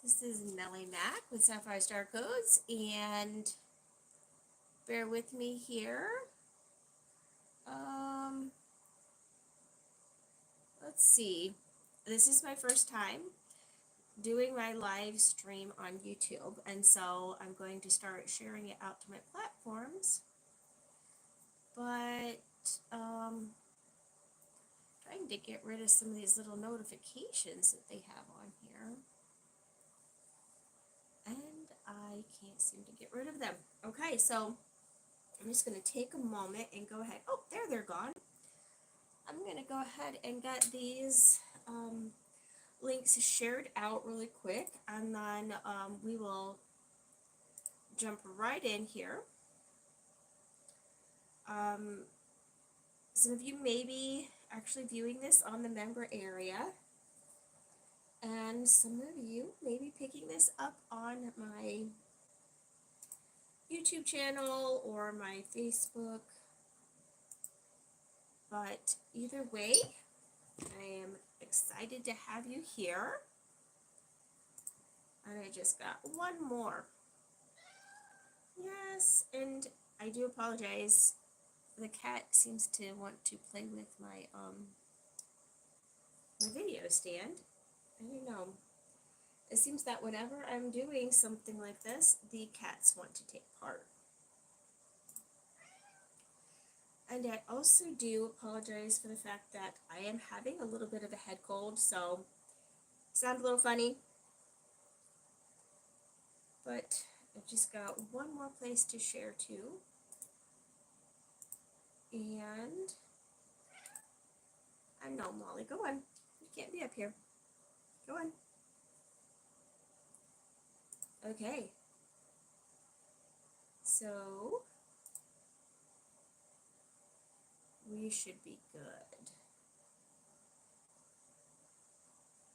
This is Nellie Mack with Sapphire Star Codes, and bear with me here. Um, let's see. This is my first time doing my live stream on YouTube, and so I'm going to start sharing it out to my platforms. But trying to get rid of some of these little notifications that they have on here, and I can't seem to get rid of them. Okay, so I'm just going to take a moment and go ahead. Oh, there they're gone. I'm going to go ahead and get these links shared out really quick, and then we will jump right in here. Some of you may be actually viewing this on the member area, and some of you may be picking this up on my YouTube channel or my Facebook, but either way, I am excited to have you here. And I just got one more. Yes, and I do apologize. The cat seems to want to play with my video stand. I don't know. It seems that whenever I'm doing something like this, the cats want to take part. And I also do apologize for the fact that I am having a little bit of a head cold, so sound a little funny. But I've just got one more place to share to. And I know, Molly, go on. You can't be up here. Go on. Okay. So we should be good.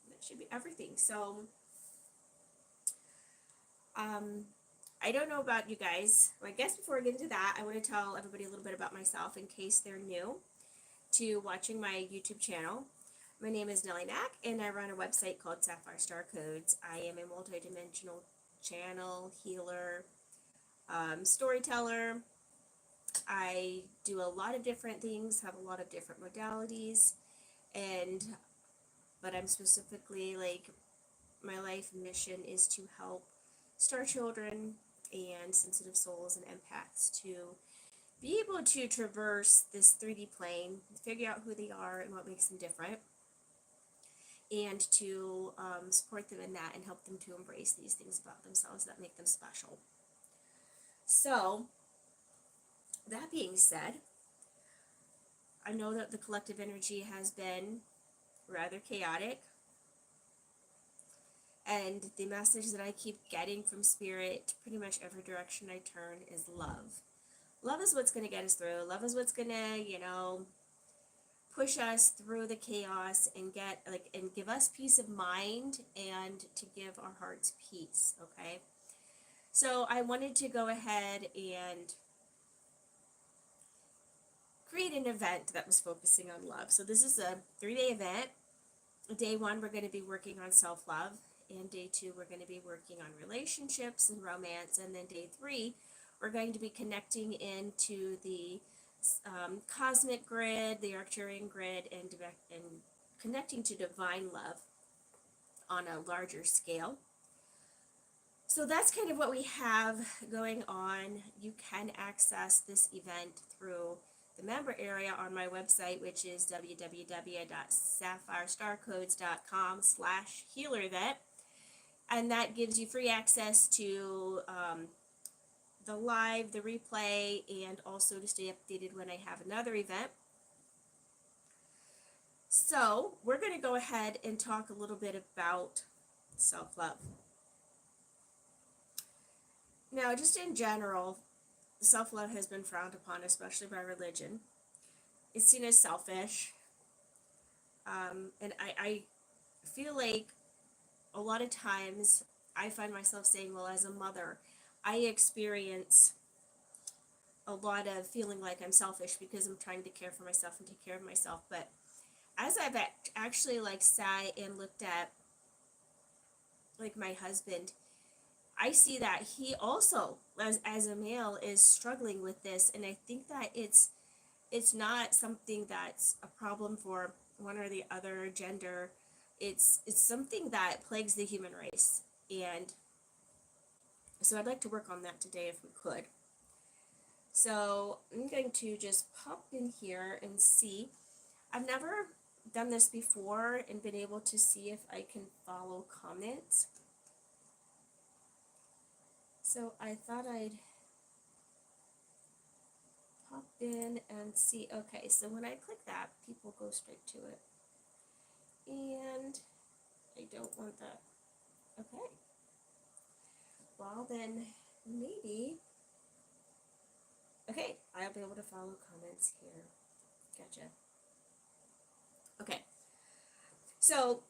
That should be everything. So I don't know about you guys. Well, I guess before I get into that, I want to tell everybody a little bit about myself in case they're new to watching my YouTube channel. My name is Nellie Mack, and I run a website called Sapphire Star Codes. I am a multidimensional channel healer, storyteller. I do a lot of different things, have a lot of different modalities, but I'm specifically, like, my life mission is to help star children and sensitive souls and empaths to be able to traverse this 3D plane, figure out who they are and what makes them different, and to support them in that and help them to embrace these things about themselves that make them special. So, that being said, I know that the collective energy has been rather chaotic, and the message that I keep getting from Spirit, pretty much every direction I turn, is love. Love is what's going to get us through. Love is what's going to, push us through the chaos and give us peace of mind and to give our hearts peace, okay? So I wanted to go ahead and create an event that was focusing on love. So this is a 3-day event. Day 1, we're going to be working on self-love. And day 2, we're going to be working on relationships and romance. And then day 3, we're going to be connecting into the cosmic grid, the Arcturian grid, and connecting to divine love on a larger scale. So that's kind of what we have going on. You can access this event through the member area on my website, which is www.sapphirestarcodes.com/healer-event. And that gives you free access to the live, the replay, and also to stay updated when I have another event. So we're going to go ahead and talk a little bit about self-love. Now, just in general, self-love has been frowned upon, especially by religion. It's seen as selfish. And I feel like a lot of times I find myself saying, well, as a mother, I experience a lot of feeling like I'm selfish because I'm trying to care for myself and take care of myself. But as I've actually sat and looked at like my husband, I see that he also, as a male, is struggling with this, and I think that it's not something that's a problem for one or the other gender. It's something that plagues the human race, and so I'd like to work on that today if we could. So I'm going to just pop in here and see. I've never done this before and been able to see if I can follow comments. So I thought I'd pop in and see. Okay, so when I click that, people go straight to it. And I don't want that. Okay. Well, then maybe. Okay, I'll be able to follow comments here. Gotcha. Okay. So,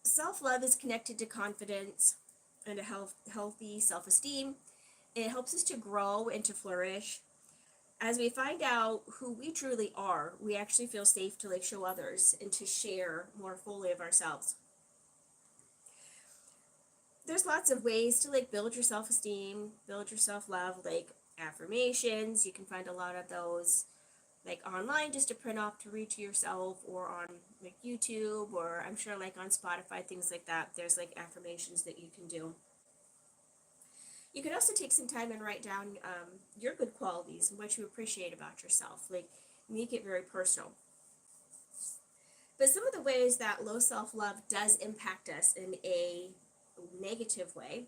self-love is connected to confidence and a healthy self-esteem. It helps us to grow and to flourish. As we find out who we truly are, we actually feel safe to like show others and to share more fully of ourselves. There's lots of ways to like build your self-esteem, build your self-love, like affirmations. You can find a lot of those like online just to print off to read to yourself, or on like YouTube, or I'm sure like on Spotify, things like that. There's like affirmations that you can do. You can also take some time and write down your good qualities and what you appreciate about yourself. Like, make it very personal. But some of the ways that low self-love does impact us in a negative way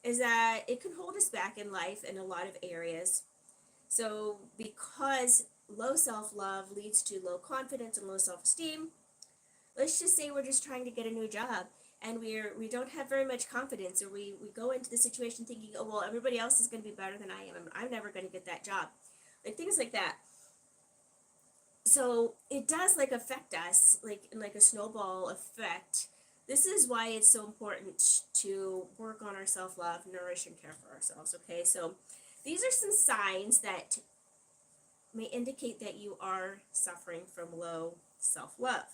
is that it can hold us back in life in a lot of areas. So because low self-love leads to low confidence and low self-esteem, let's just say we're just trying to get a new job and we don't have very much confidence, or we go into the situation thinking, oh well, everybody else is going to be better than I am, and I'm never going to get that job, like things like that. So it does like affect us like in like a snowball effect. This is why it's so important to work on our self-love, nourish and care for ourselves. Okay, so these are some signs that may indicate that you are suffering from low self-love.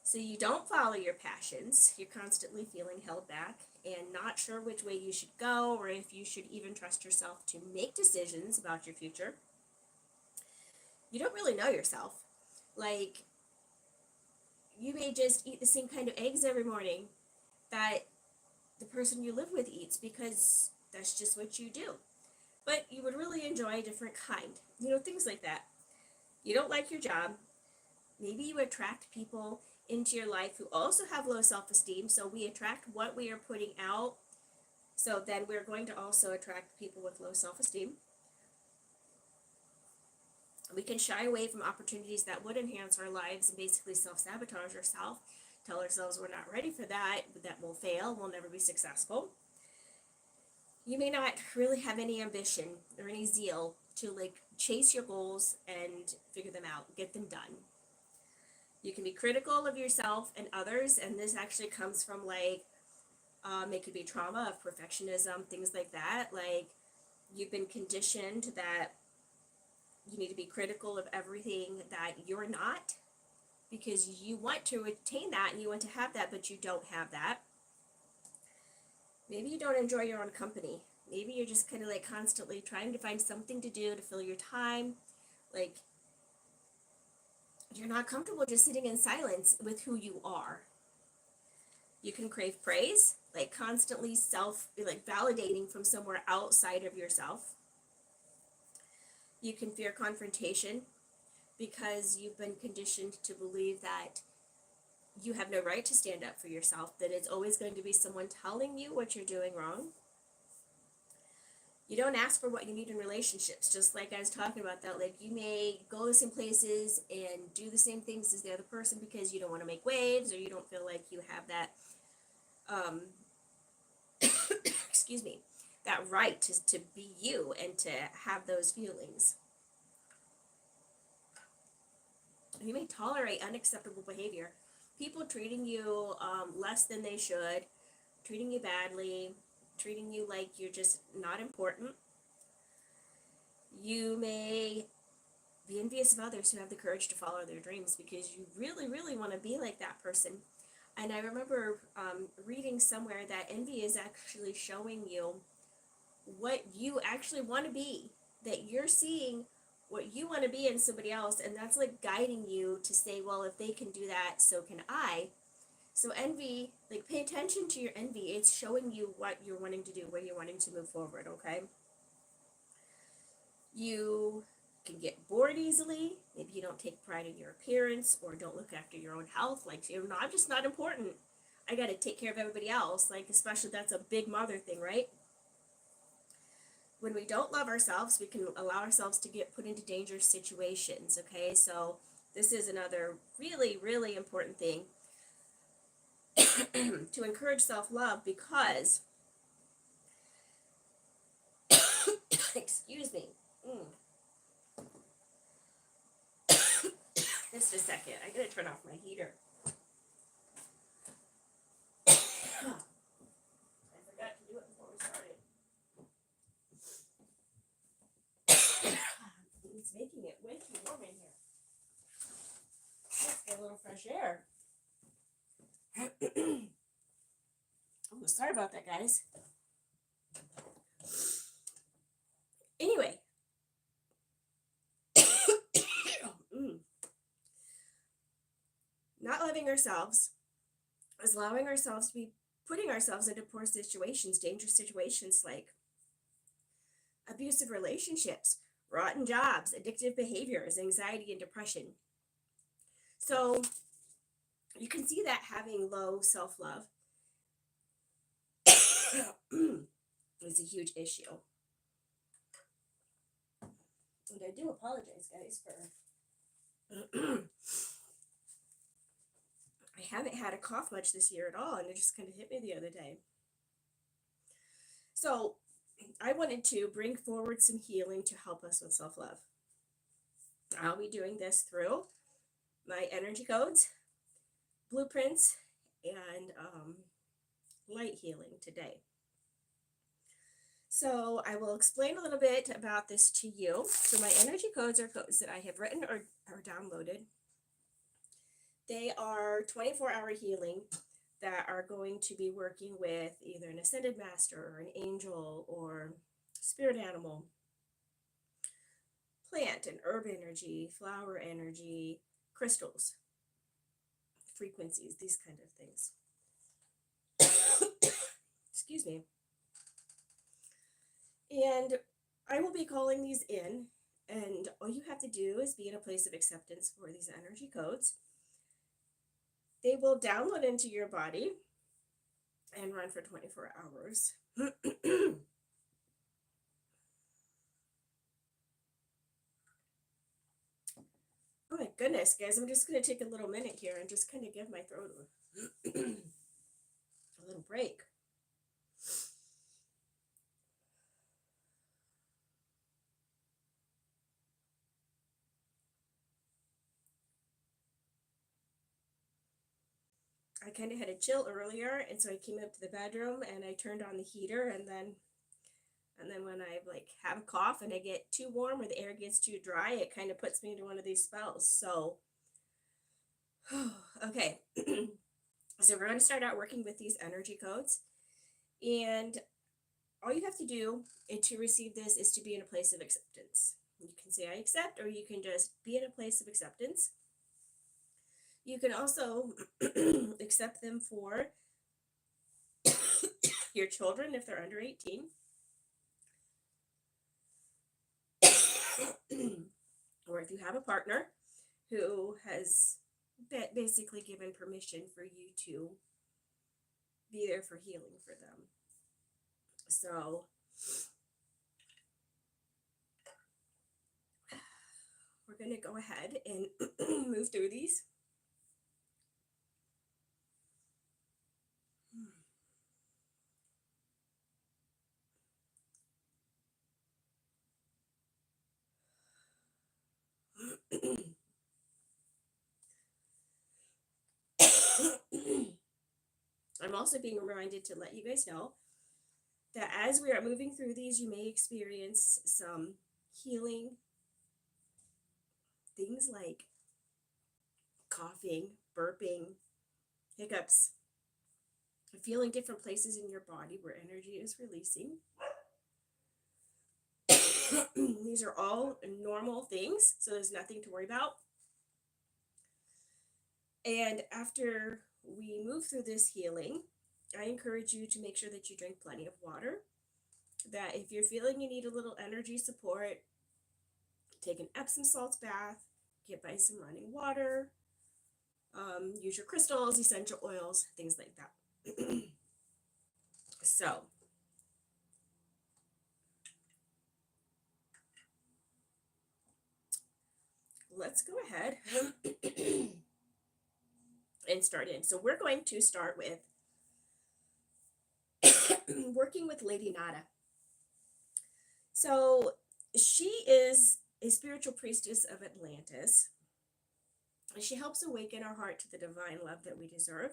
So you don't follow your passions, you're constantly feeling held back and not sure which way you should go, or if you should even trust yourself to make decisions about your future. You don't really know yourself. Like, you may just eat the same kind of eggs every morning that the person you live with eats because that's just what you do. But you would really enjoy a different kind. Things like that. You don't like your job. Maybe you attract people into your life who also have low self-esteem, so we attract what we are putting out, so then we're going to also attract people with low self-esteem. We can shy away from opportunities that would enhance our lives and basically self-sabotage ourselves, tell ourselves we're not ready for that we'll fail, we'll never be successful. You may not really have any ambition or any zeal to like chase your goals and figure them out, get them done. You can be critical of yourself and others, and this actually comes from like, it could be trauma of perfectionism, things like that. Like, you've been conditioned that you need to be critical of everything that you're not, because you want to attain that and you want to have that, but you don't have that. Maybe you don't enjoy your own company. Maybe you're just kind of like constantly trying to find something to do to fill your time. Like, you're not comfortable just sitting in silence with who you are. You can crave praise, like constantly validating from somewhere outside of yourself. You can fear confrontation because you've been conditioned to believe that you have no right to stand up for yourself, that it's always going to be someone telling you what you're doing wrong. You don't ask for what you need in relationships, just like I was talking about that. Like, you may go the same places and do the same things as the other person because you don't want to make waves, or you don't feel like you have that, excuse me, that right to be you and to have those feelings. You may tolerate unacceptable behavior. People treating you less than they should, treating you badly, treating you like you're just not important. You may be envious of others who have the courage to follow their dreams because you really, really want to be like that person. And I remember reading somewhere that envy is actually showing you what you actually want to be, that you're seeing what you want to be in somebody else, and that's like guiding you to say, well, if they can do that, so can I. So envy, like, pay attention to your envy. It's showing you what you're wanting to do, where you're wanting to move forward. Okay, you can get bored easily. Maybe you don't take pride in your appearance, or don't look after your own health. Like, you're not, I'm just not important, I got to take care of everybody else. Like, especially, that's a big mother thing, right? When we don't love ourselves, we can allow ourselves to get put into dangerous situations. Okay, so this is another really, really important thing to encourage self-love, because excuse me, just a second, I gotta turn off my heater. I forgot to do it before we started. It's making it way too warm in here. Let's get a little fresh air. Oh, sorry about that, guys. Anyway, not loving ourselves is allowing ourselves to be putting ourselves into poor situations, dangerous situations, like abusive relationships, rotten jobs, addictive behaviors, anxiety, and depression. So you can see that having low self-love is a huge issue. And I do apologize, guys, for I haven't had a cough much this year at all, and it just kind of hit me the other day. So I wanted to bring forward some healing to help us with self-love. I'll be doing this through my energy codes, blueprints, and light healing today. So I will explain a little bit about this to you. So my energy codes are codes that I have written or downloaded. They are 24-hour healing that are going to be working with either an ascended master or an angel or spirit animal, plant and herb energy, flower energy, crystals, frequencies, these kind of things. Excuse me. And I will be calling these in, and all you have to do is be in a place of acceptance for these energy codes. They will download into your body and run for 24 hours. Oh my goodness, guys, I'm just going to take a little minute here and just kind of give my throat a little break. I kind of had a chill earlier, and so I came up to the bedroom and I turned on the heater, and then when I like have a cough and I get too warm or the air gets too dry, it kind of puts me into one of these spells. So okay. So we're going to start out working with these energy codes, and all you have to do to receive this is to be in a place of acceptance. You can say I accept, or you can just be in a place of acceptance. You can also accept them for your children if they're under 18. Or if you have a partner who has basically given permission for you to be there for healing for them. So we're going to go ahead and move through these. I'm also being reminded to let you guys know that as we are moving through these, you may experience some healing things like coughing, burping, hiccups, feeling different places in your body where energy is releasing. These are all normal things, so there's nothing to worry about. And after we move through this healing, I encourage you to make sure that you drink plenty of water. That if you're feeling you need a little energy support, take an Epsom salts bath, get by some running water, use your crystals, essential oils, things like that. So, let's go ahead and start in. So, we're going to start with working with Lady Nada. So, she is a spiritual priestess of Atlantis. She helps awaken our heart to the divine love that we deserve.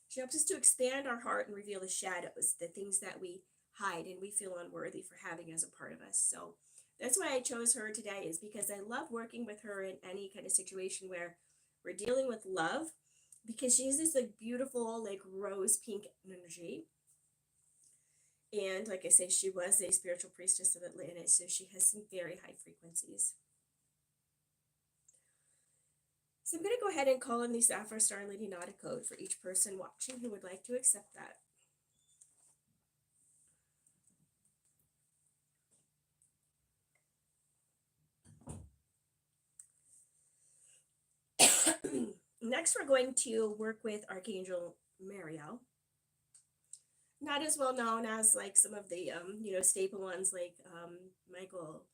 She helps us to expand our heart and reveal the shadows, the things that we hide and we feel unworthy for having as a part of us. So that's why I chose her today, is because I love working with her in any kind of situation where we're dealing with love, because she has this like beautiful like rose pink energy. And like I say, she was a spiritual priestess of Atlantis, so she has some very high frequencies. So I'm going to go ahead and call in the Sapphire Star and Lady Nada code for each person watching who would like to accept that. Next, we're going to work with Archangel Mariel. Not as well known as like some of the staple ones like Michael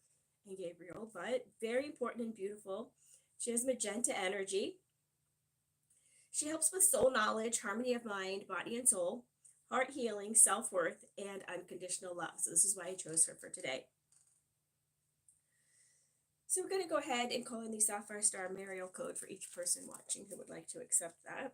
and Gabriel, but very important and beautiful. She has magenta energy. She helps with soul knowledge, harmony of mind, body and soul, heart healing, self-worth, and unconditional love. So this is why I chose her for today. So we're going to go ahead and call in the Sapphire Star Mariel code for each person watching who would like to accept that.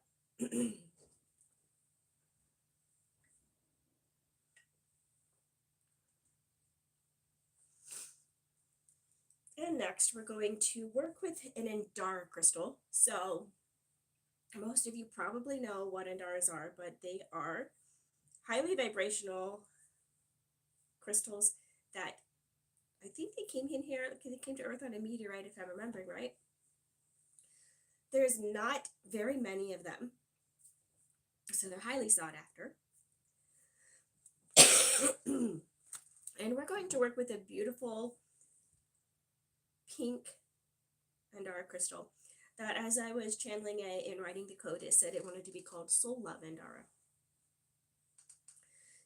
And next, we're going to work with an Andara crystal. So most of you probably know what Andaras are, but they are highly vibrational crystals that I think they came in here, they came to Earth on a meteorite, if I'm remembering right. There's not very many of them, so they're highly sought after. And we're going to work with a beautiful pink Andara crystal that, as I was channeling it and writing the code, it said it wanted to be called Soul Love Andara.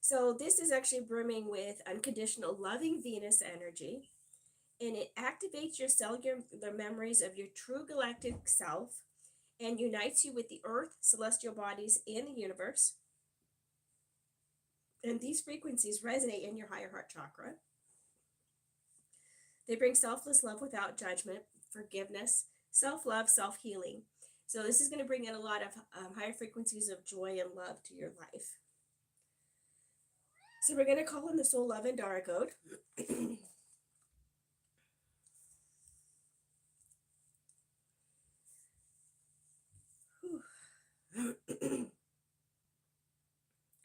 So this is actually brimming with unconditional loving Venus energy, and it activates your cellular memories of your true galactic self and unites you with the earth, celestial bodies, and the universe. And these frequencies resonate in your higher heart chakra. They bring selfless love without judgment, forgiveness, self-love, self-healing. So this is going to bring in a lot of higher frequencies of joy and love to your life. So we're going to call in the Soul Love Andara code.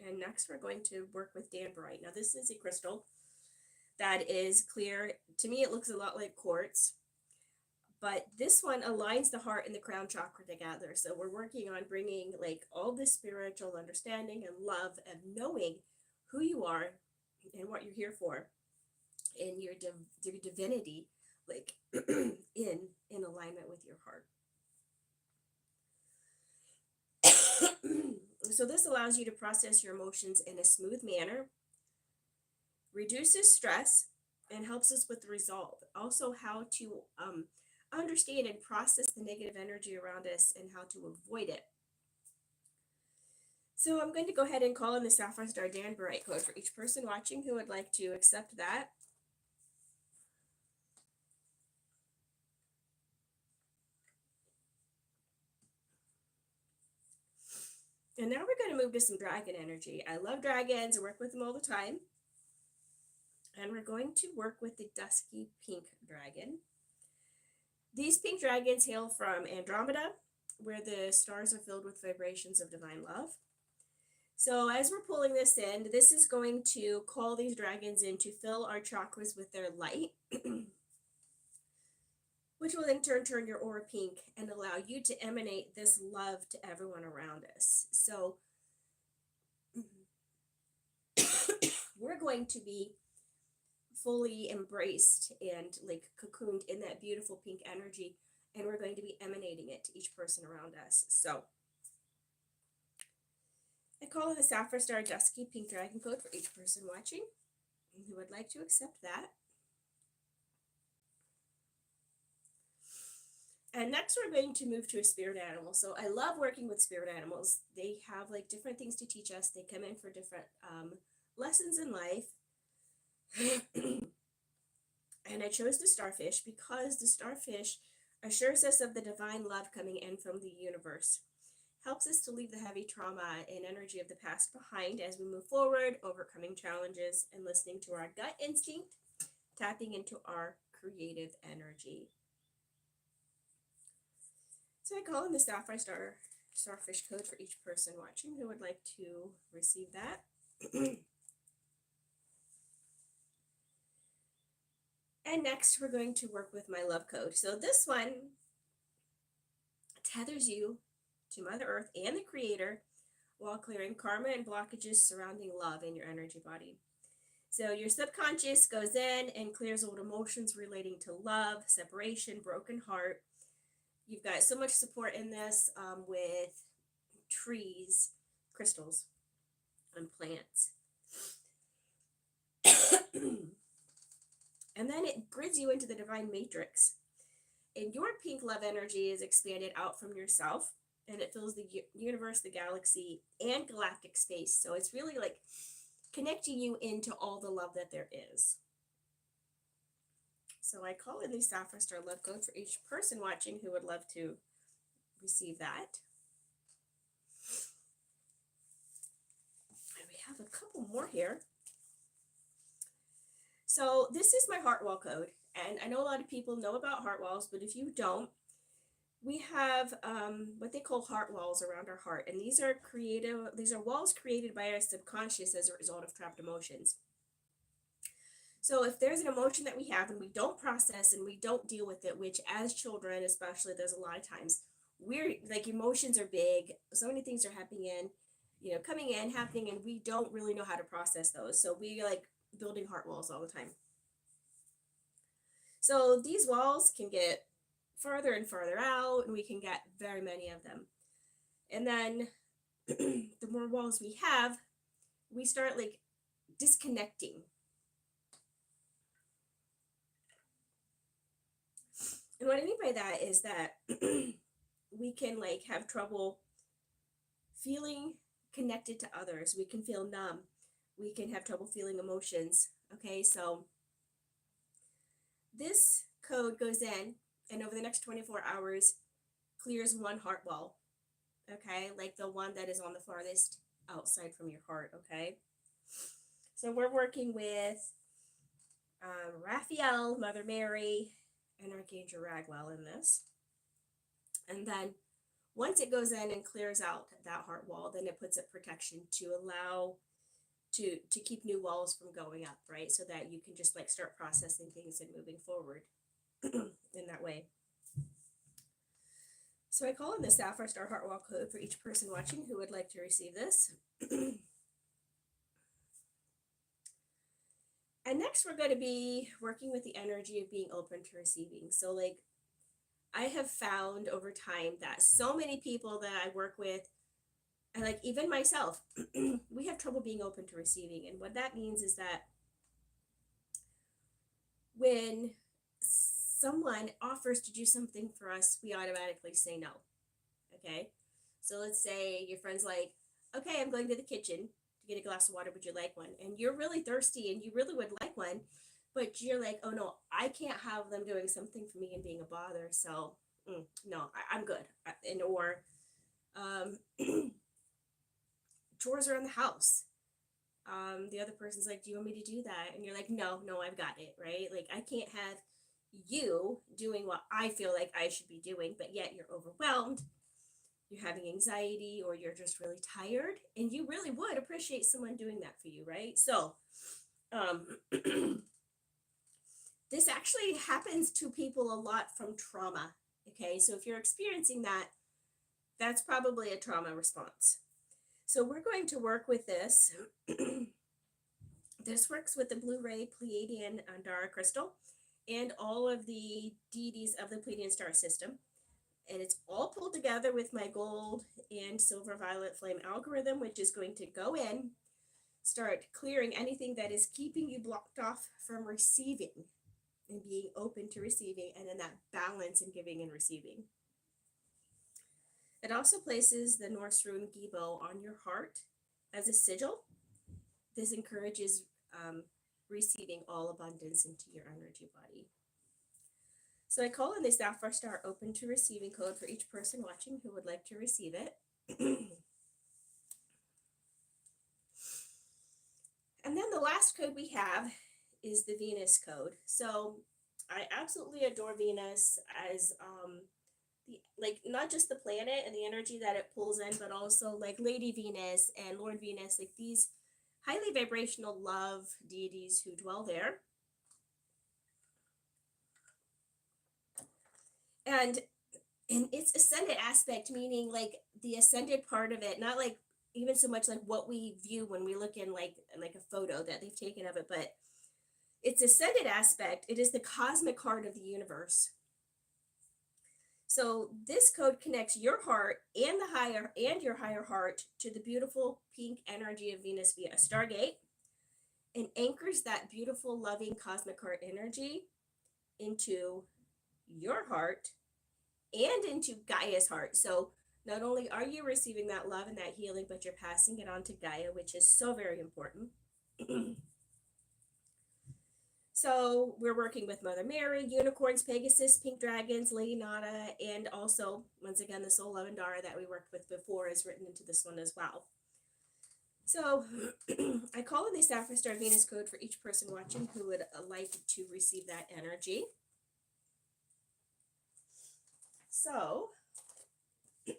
And next we're going to work with Danburite. Now this is a crystal that is clear. To me it looks a lot like quartz, but this one aligns the heart and the crown chakra together. So we're working on bringing like all this spiritual understanding and love and knowing who you are and what you're here for, and your divinity, like in alignment with your heart. So this allows you to process your emotions in a smooth manner, reduces stress, and helps us with resolve. Also, how to understand and process the negative energy around us and how to avoid it. So I'm going to go ahead and call in the Sapphire Star Danburite code for each person watching who would like to accept that. And now we're going to move to some dragon energy. I love dragons. I work with them all the time. And we're going to work with the dusky pink dragon. These pink dragons hail from Andromeda, where the stars are filled with vibrations of divine love. So as we're pulling this in, this is going to call these dragons in to fill our chakras with their light, which will in turn your aura pink and allow you to emanate this love to everyone around us. So we're going to be fully embraced and like cocooned in that beautiful pink energy, and we're going to be emanating it to each person around us. So I call in the Sapphire Star Dusky Pink Dragon code for each person watching who would like to accept that. And next we're going to move to a spirit animal. So I love working with spirit animals. They have like different things to teach us. They come in for different lessons in life. And I chose the starfish because the starfish assures us of the divine love coming in from the universe. Helps us to leave the heavy trauma and energy of the past behind as we move forward, overcoming challenges and listening to our gut instinct, tapping into our creative energy. So I call in the Sapphire Star Starfish code for each person watching who would like to receive that. And next we're going to work with my love code. So this one tethers you to Mother Earth and the Creator while clearing karma and blockages surrounding love in your energy body. So your subconscious goes in and clears old emotions relating to love, separation, broken heart. You've got so much support in this with trees, crystals, and plants. And then it grids you into the divine matrix. And your pink love energy is expanded out from yourself, and it fills the universe, the galaxy, and galactic space. So it's really like connecting you into all the love that there is. So I call in the Sapphire Star love code for each person watching who would love to receive that. And we have a couple more here. So this is my heart wall code, and I know a lot of people know about heart walls, but if you don't, we have what they call heart walls around our heart, and these are walls created by our subconscious as a result of trapped emotions. So if there's an emotion that we have and we don't process and we don't deal with it, which as children especially, there's a lot of times we're like, emotions are big, so many things are happening and we don't really know how to process those. So we like building heart walls all the time. So these walls can get further and further out, and we can get very many of them. And then the more walls we have, we start like disconnecting. And what I mean by that is that we can like have trouble feeling connected to others. We can feel numb. We can have trouble feeling emotions. Okay, so this code goes in and over the next 24 hours clears one heart wall. Okay, like the one that is on the farthest outside from your heart. Okay, so we're working with Raphael, Mother Mary, and Archangel Raguel in this. And then once it goes in and clears out that heart wall, then it puts up protection to allow to keep new walls from going up, right? So that you can just like start processing things and moving forward in that way. So I call in the Sapphire Star Heart Wall code for each person watching who would like to receive this. And next we're going to be working with the energy of being open to receiving. So like I have found over time that so many people that I work with, and like even myself, we have trouble being open to receiving. And what that means is that when someone offers to do something for us, we automatically say no. Okay, so let's say your friend's like, okay, I'm going to the kitchen to get a glass of water, would you like one? And you're really thirsty and you really would like one, but you're like, oh no, I can't have them doing something for me and being a bother, so no, I'm good. Or chores around the house. The other person's like, do you want me to do that? And you're like, no, I've got it, right? Like, I can't have you doing what I feel like I should be doing, but yet you're overwhelmed. you're having anxiety, or you're just really tired, and you really would appreciate someone doing that for you, right? So um, this actually happens to people a lot from trauma. Okay, so if you're experiencing that, that's probably a trauma response. So we're going to work with this. This works with the Blue Ray Pleiadian Andara crystal and all of the deities of the Pleiadian star system. And it's all pulled together with my gold and silver violet flame algorithm, which is going to go in, start clearing anything that is keeping you blocked off from receiving and being open to receiving, and then that balance in giving and receiving. It also places the Norse rune Gibo on your heart as a sigil. This encourages receiving all abundance into your energy body. So I call in the Sapphire Star open to receiving code for each person watching who would like to receive it. And then the last code we have is the Venus code. So I absolutely adore Venus as like not just the planet and the energy that it pulls in, but also like Lady Venus and Lord Venus, like these highly vibrational love deities who dwell there. And in its ascended aspect, meaning like the ascended part of it, not like even so much like what we view when we look in like a photo that they've taken of it, but its ascended aspect, it is the cosmic heart of the universe. So this code connects your heart and your higher heart to the beautiful pink energy of Venus via a stargate, and anchors that beautiful loving cosmic heart energy into your heart and into Gaia's heart. So not only are you receiving that love and that healing, but you're passing it on to Gaia, which is so very important. So we're working with Mother Mary, unicorns, Pegasus, pink dragons, Lady Nada, and also, once again, the Soul Love Andara that we worked with before is written into this one as well. So I call in the Sapphire Star Venus code for each person watching who would like to receive that energy. So that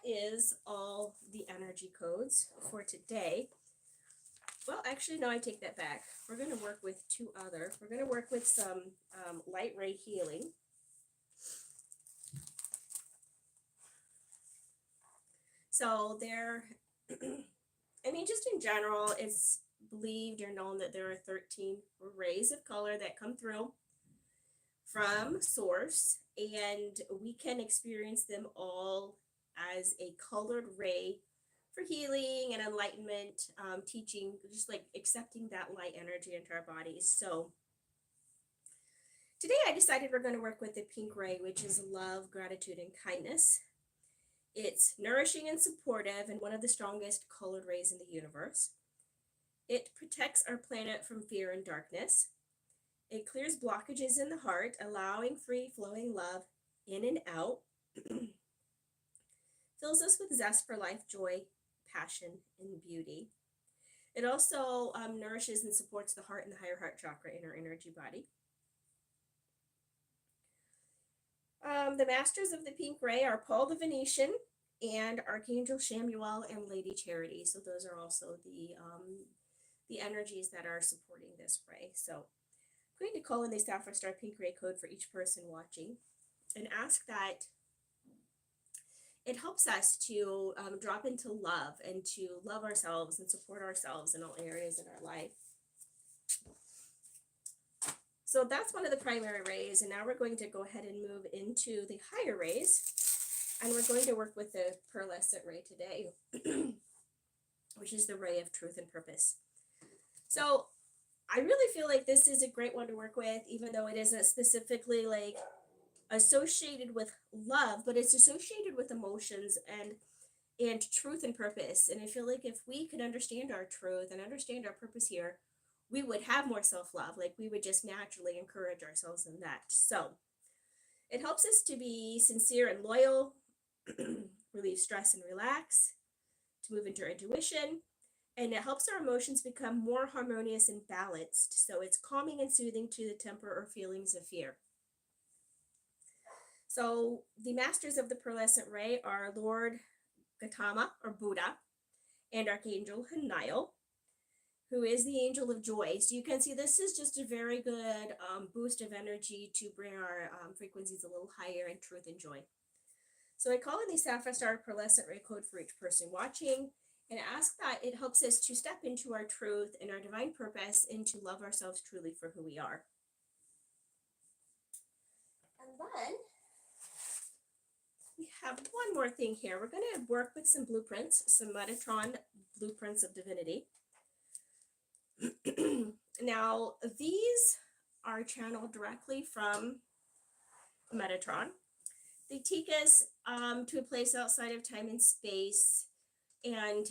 is all the energy codes for today. Well, actually, no, I take that back. We're going to work with two other. We're going to work with some light ray healing. So there, I mean, just in general, it's believed or known that there are 13 rays of color that come through from source, and we can experience them all as a colored ray for healing and enlightenment, teaching, just like accepting that light energy into our bodies. So today I decided we're going to work with the pink ray, which is love, gratitude, and kindness. It's nourishing and supportive and one of the strongest colored rays in the universe. It protects our planet from fear and darkness. It clears blockages in the heart, allowing free-flowing love in and out. Fills us with zest for life, joy, passion, and beauty. It also nourishes and supports the heart and the higher heart chakra in our energy body. The masters of the pink ray are Paul the Venetian and Archangel Shamuel and Lady Charity. So those are also the energies that are supporting this ray. So I'm going to call in the Sapphire Star pink ray code for each person watching and ask that it helps us to drop into love and to love ourselves and support ourselves in all areas in our life. So that's one of the primary rays, and now we're going to go ahead and move into the higher rays, and we're going to work with the pearlescent ray today, which is the ray of truth and purpose. So I really feel like this is a great one to work with, even though it isn't specifically like associated with love, but it's associated with emotions and truth and purpose. And I feel like if we could understand our truth and understand our purpose here, we would have more self-love. Like we would just naturally encourage ourselves in that. So it helps us to be sincere and loyal, relieve stress and relax, to move into our intuition, and it helps our emotions become more harmonious and balanced. So it's calming and soothing to the temper or feelings of fear. So the masters of the pearlescent ray are Lord Gautama or Buddha and Archangel Haniel, who is the angel of joy. So you can see this is just a very good boost of energy to bring our frequencies a little higher in truth and joy. So I call in the Sapphire Star Pearlescent Ray code for each person watching and ask that it helps us to step into our truth and our divine purpose and to love ourselves truly for who we are. And then we have one more thing here. We're going to work with some blueprints, some Metatron blueprints of divinity. Now, these are channeled directly from Metatron. They take us to a place outside of time and space, and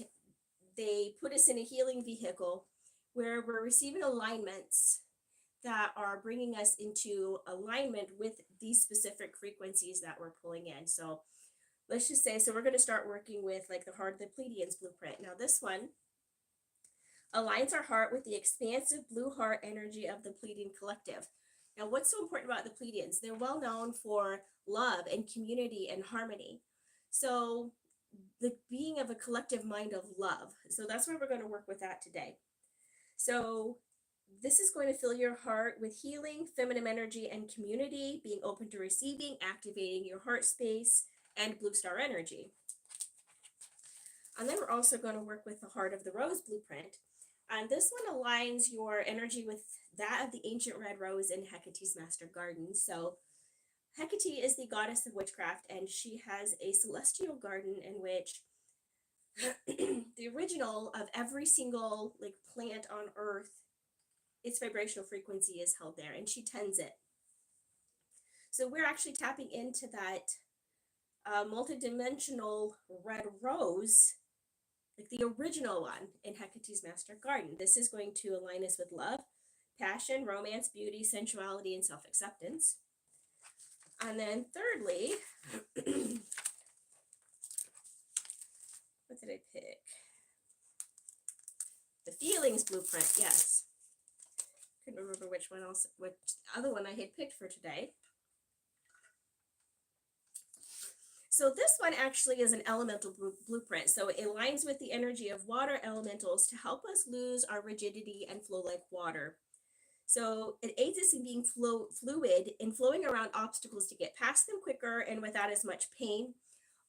they put us in a healing vehicle where we're receiving alignments that are bringing us into alignment with these specific frequencies that we're pulling in. So let's just say, so we're going to start working with like the Heart of the Pleiadians blueprint. Now this one aligns our heart with the expansive blue heart energy of the Pleiadian collective. Now what's so important about the Pleiadians? They're well known for love and community and harmony. So the being of a collective mind of love. So that's where we're going to work with that today. So this is going to fill your heart with healing, feminine energy, and community, being open to receiving, activating your heart space, and blue star energy. And then we're also going to work with the Heart of the Rose blueprint. And this one aligns your energy with that of the ancient red rose in Hecate's master garden. So Hecate is the goddess of witchcraft, and she has a celestial garden in which the original of every single like plant on earth, its vibrational frequency is held there, and she tends it. So we're actually tapping into that multidimensional red rose, like the original one in Hecate's master garden. This is going to align us with love, passion, romance, beauty, sensuality, and self-acceptance. And then thirdly, what did I pick? The feelings blueprint, yes. Couldn't remember which other one I had picked for today. So this one actually is an elemental blueprint. So it aligns with the energy of water elementals to help us lose our rigidity and flow like water. So it aids us in being fluid and flowing around obstacles to get past them quicker and without as much pain.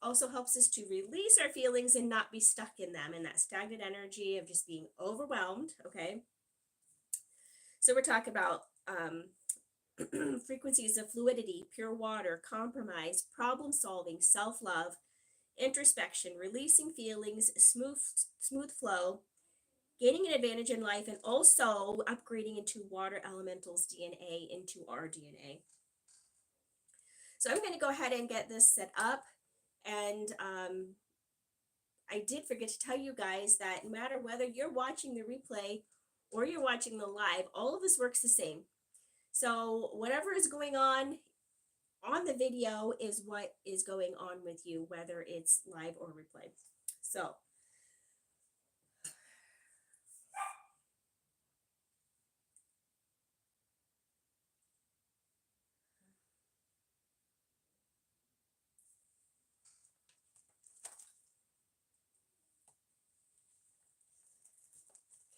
Also helps us to release our feelings and not be stuck in them, in that stagnant energy of just being overwhelmed, okay? So we're talking about frequencies of fluidity, pure water, compromise, problem solving, self-love, introspection, releasing feelings, smooth flow, gaining an advantage in life, and also upgrading into water elementals DNA into our DNA. So I'm going to go ahead and get this set up. And I did forget to tell you guys that no matter whether you're watching the replay or you're watching the live, all of this works the same. So whatever is going on the video is what is going on with you, whether it's live or replay. So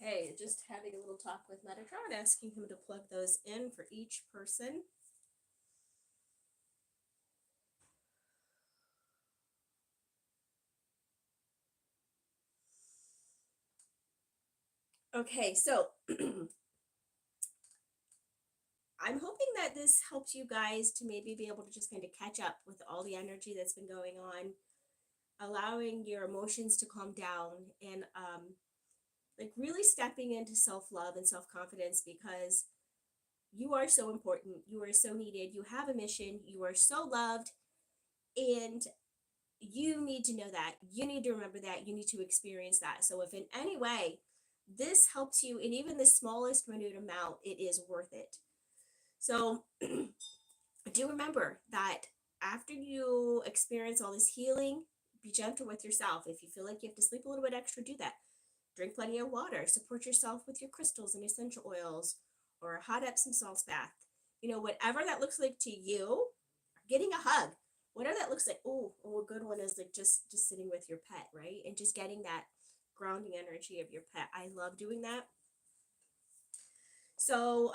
okay, just having a little talk with Metatron, asking him to plug those in for each person. Okay, so I'm hoping that this helps you guys to maybe be able to just kind of catch up with all the energy that's been going on, allowing your emotions to calm down, and like really stepping into self-love and self-confidence, because you are so important, you are so needed, you have a mission, you are so loved, and you need to know that, you need to remember that, you need to experience that. So if in any way this helps you in even the smallest minute amount, it is worth it. So do remember that after you experience all this healing, be gentle with yourself. If you feel like you have to sleep a little bit extra, do that. Drink plenty of water. Support yourself with your crystals and essential oils, or a hot Epsom salts bath. You know, whatever that looks like to you, getting a hug, whatever that looks like. Oh, a good one is like just sitting with your pet, right? And just getting that grounding energy of your pet. I love doing that. So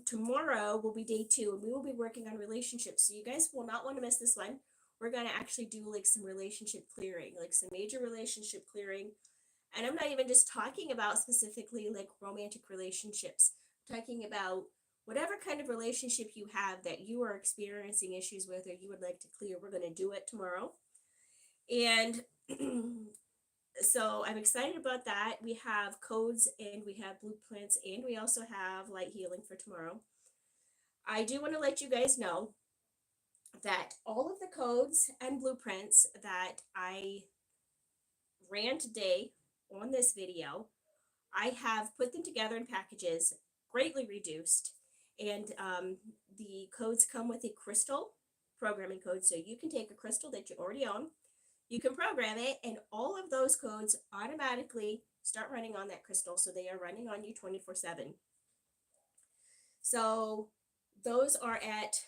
tomorrow will be day 2, and we will be working on relationships. So you guys will not want to miss this one. We're going to actually do like some relationship clearing, like some major relationship clearing. And I'm not even just talking about specifically like romantic relationships. I'm talking about whatever kind of relationship you have that you are experiencing issues with or you would like to clear. We're going to do it tomorrow. And so I'm excited about that. We have codes and we have blueprints and we also have light healing for tomorrow. I do want to let you guys know that all of the codes and blueprints that I ran today on this video, I have put them together in packages, greatly reduced, and the codes come with a crystal programming code, so you can take a crystal that you already own, you can program it, and all of those codes automatically start running on that crystal, so they are running on you 24/7. So those are at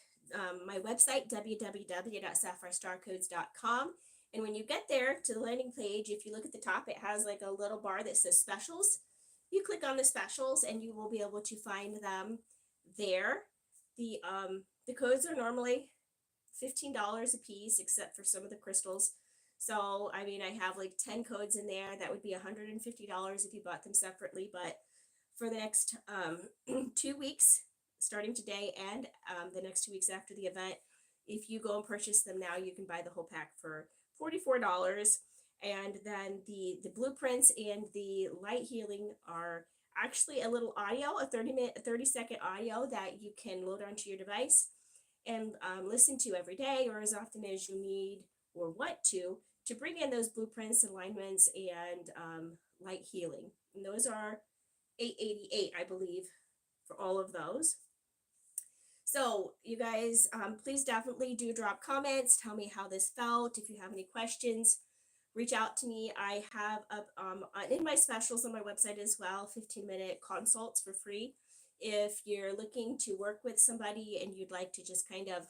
my website, www.sapphirestarcodes.com. And when you get there to the landing page, if you look at the top, it has like a little bar that says specials. You click on the specials and you will be able to find them there. The codes are normally $15 a piece, except for some of the crystals. So, I mean, I have like 10 codes in there. That would be $150 if you bought them separately. But for the next 2 weeks, starting today and the next 2 weeks after the event, if you go and purchase them now, you can buy the whole pack for $44. And then the blueprints and the light healing are actually a little audio, a 30-second audio that you can load onto your device and listen to every day or as often as you need or want to bring in those blueprints, alignments, and light healing. And those are $888, I believe, for all of those. So you guys, please definitely do drop comments. Tell me how this felt. If you have any questions, reach out to me. I have up in my specials on my website as well, 15-minute consults for free. If you're looking to work with somebody and you'd like to just kind of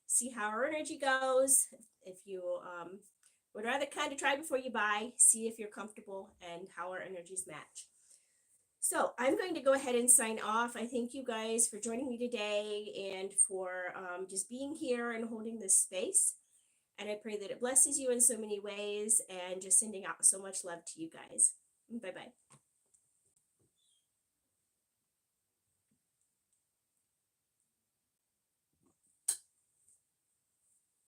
see how our energy goes, if you would rather kind of try before you buy, see if you're comfortable and how our energies match. So I'm going to go ahead and sign off. I thank you guys for joining me today and for just being here and holding this space. And I pray that it blesses you in so many ways, and just sending out so much love to you guys. Bye-bye.